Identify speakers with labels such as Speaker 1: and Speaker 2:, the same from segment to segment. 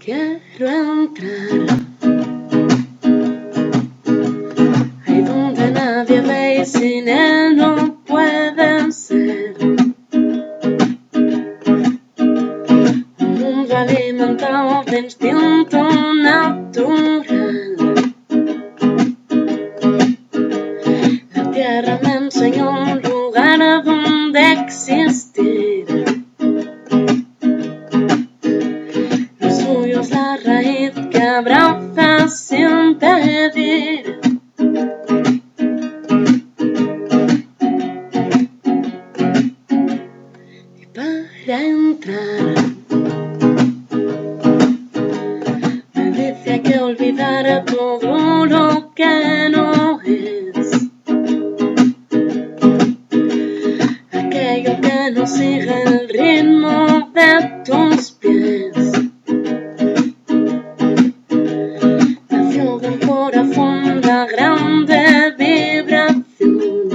Speaker 1: Quiero entrar ahí donde nadie ve y sin él no puede ser. Un mundo alimentado de instinto natural. La tierra me enseñó un lugar donde existir. Lo suyo es la raíz que abraza sin pedir. Y para entrar me dice hay que olvidar todo lo que no es. Aquello que no sigue el ritmo de tus pies. Nació del corazón la grande vibración.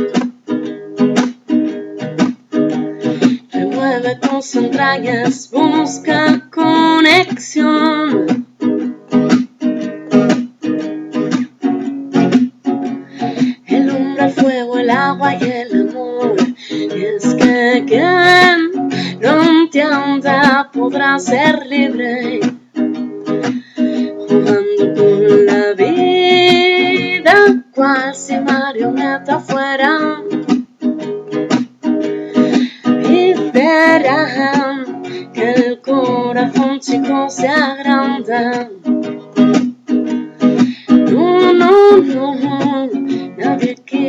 Speaker 1: Remueve tus entrañas, busca conexión. El hombre, el fuego, el agua y el amor. Y es que quien lo entienda podrá ser libre, jugando con la vida cual si marioneta fuera. Y verán que el corazón chico se agranda. No, no, no, nadie quiere